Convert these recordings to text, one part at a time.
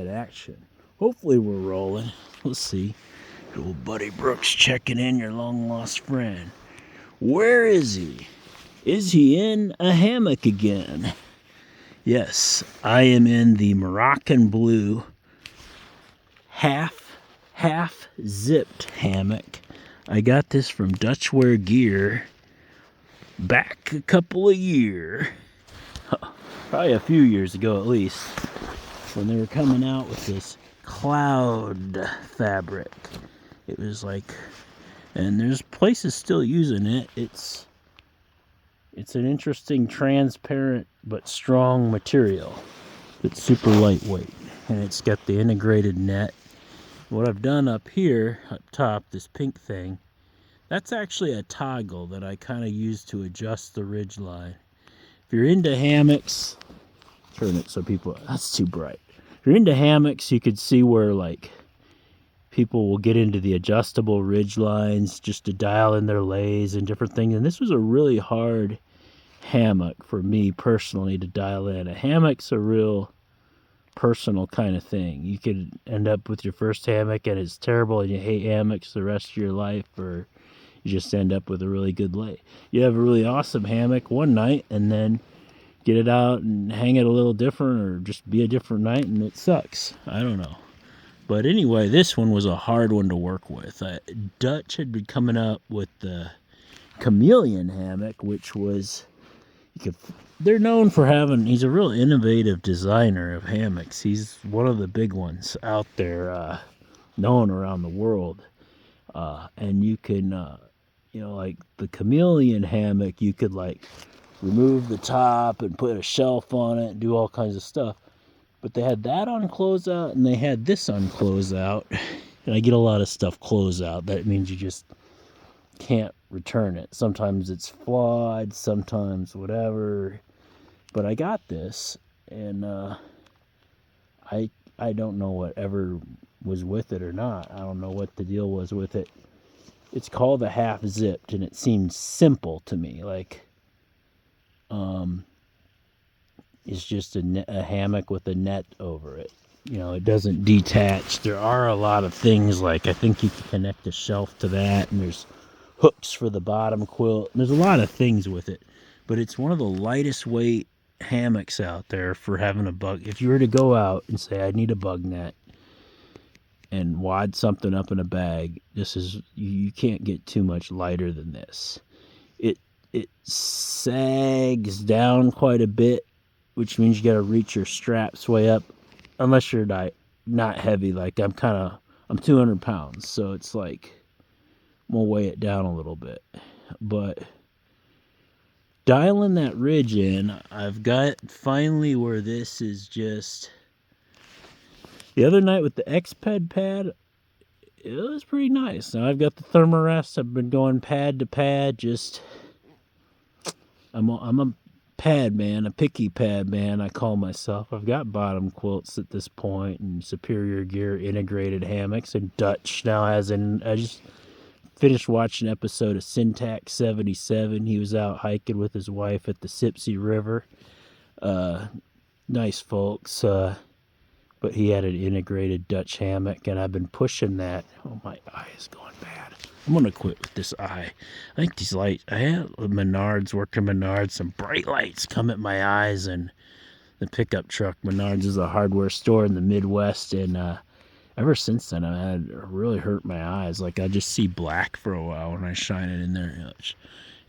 ridgeside action. Hopefully we're rolling. Let's see. Old Buddy Brooks checking in, your long lost friend. Where is he? Is he in a hammock again? Yes, I am in the Moroccan blue half zipped hammock. I got this from Dutchware Gear back a couple of years. Probably a few years ago at least, when they were coming out with this cloud fabric. It was like, and there's places still using it. It's an interesting transparent but strong material. It's super lightweight, and it's got the integrated net. What I've done up here, up top, this pink thing, that's actually a toggle that I kind of use to adjust the ridge line. If you're into hammocks, turn it so people, that's too bright. If you're into hammocks, you could see where like people will get into the adjustable ridge lines just to dial in their lays and different things. And this was a really hard hammock for me personally to dial in. A hammock's a real personal kind of thing. You could end up with your first hammock and it's terrible and you hate hammocks the rest of your life, or you just end up with a really good lay. You have a really awesome hammock one night and then get it out and hang it a little different, or just be a different night and it sucks. I don't know. But anyway, this one was a hard one to work with. Dutch had been coming up with the chameleon hammock, which was, they're known for having, he's a real innovative designer of hammocks. He's one of the big ones out there, known around the world. And you can, like the chameleon hammock, you could like remove the top and put a shelf on it and do all kinds of stuff. But they had that on closeout and they had this on closeout. And I get a lot of stuff closeout. That means you just can't return it. Sometimes it's flawed, sometimes whatever. But I got this, and I don't know whatever was with it or not. I don't know what the deal was with it. It's called a half zipped, and it seems simple to me. Like, it's just a hammock with a net over it. It doesn't detach. There are a lot of things, like I think you can connect a shelf to that, and there's hooks for the bottom quilt. There's a lot of things with it, but it's one of the lightest weight hammocks out there for having a bug. If you were to go out and say, I need a bug net, and wad something up in a bag, you can't get too much lighter than this. It sags down quite a bit, which means you got to reach your straps way up, unless you're not heavy. Like I'm 200 pounds, so it's like, we'll weigh it down a little bit. But dialing that ridge in, I've got finally where this is just, the other night with the X-Ped pad, it was pretty nice. Now I've got the Thermarest. I've been going pad to pad, just, I'm a pad man, a picky pad man, I call myself. I've got bottom quilts at this point, and Superior Gear integrated hammocks, and Dutch now has I just finished watching an episode of Syntax 77. He was out hiking with his wife at the Sipsey River. Nice folks, but he had an integrated Dutch hammock, and I've been pushing that. Oh, my eye is going bad. I'm going to quit with this eye. I think these lights, I had Menards, working Menards, some bright lights come at my eyes, and the pickup truck. Menards is a hardware store in the Midwest, and ever since then, I had really hurt my eyes. Like, I just see black for a while when I shine it in there.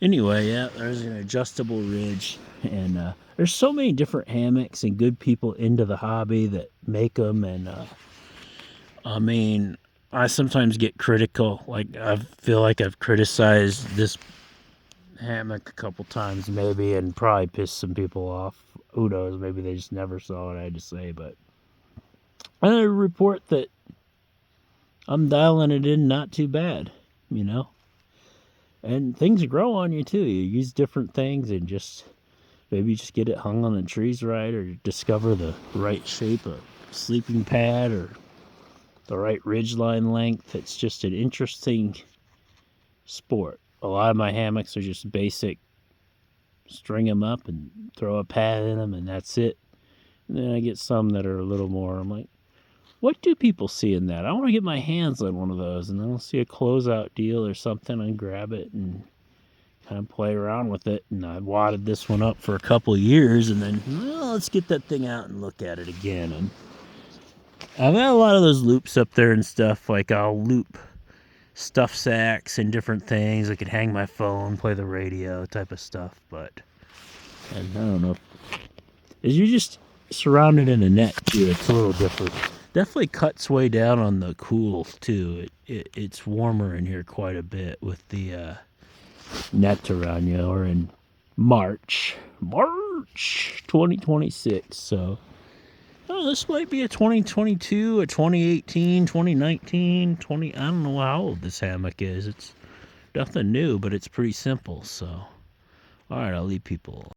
Anyway, yeah, there's an adjustable ridge, and there's so many different hammocks and good people into the hobby that make them, and I mean, I sometimes get critical. Like, I feel like I've criticized this hammock a couple times maybe, and probably pissed some people off. Who knows, maybe they just never saw what I had to say, but I report that I'm dialing it in not too bad, and things grow on you too. You use different things, and maybe just get it hung on the trees right, or discover the right shape of sleeping pad, or the right ridgeline length. It's just an interesting sport. A lot of my hammocks are just basic, string them up and throw a pad in them, and that's it. And then I get some that are a little more, I'm like, What do people see in that? I want to get my hands on one of those, and then I'll see a closeout deal or something and grab it and kind of play around with it. And I wadded this one up for a couple of years, and then, well, let's get that thing out and look at it again. And I've got a lot of those loops up there and stuff. Like, I'll loop stuff sacks and different things. I could hang my phone, play the radio type of stuff. But and I don't know. As you're just surrounded in a net, too, it's a little different. Definitely cuts way down on the cool, too. It's warmer in here quite a bit with the net around you. We're in March 2026. So, oh, this might be a 2022, a 2018, 2019, 20. I don't know how old this hammock is. It's nothing new, but it's pretty simple. So, all right, I'll leave people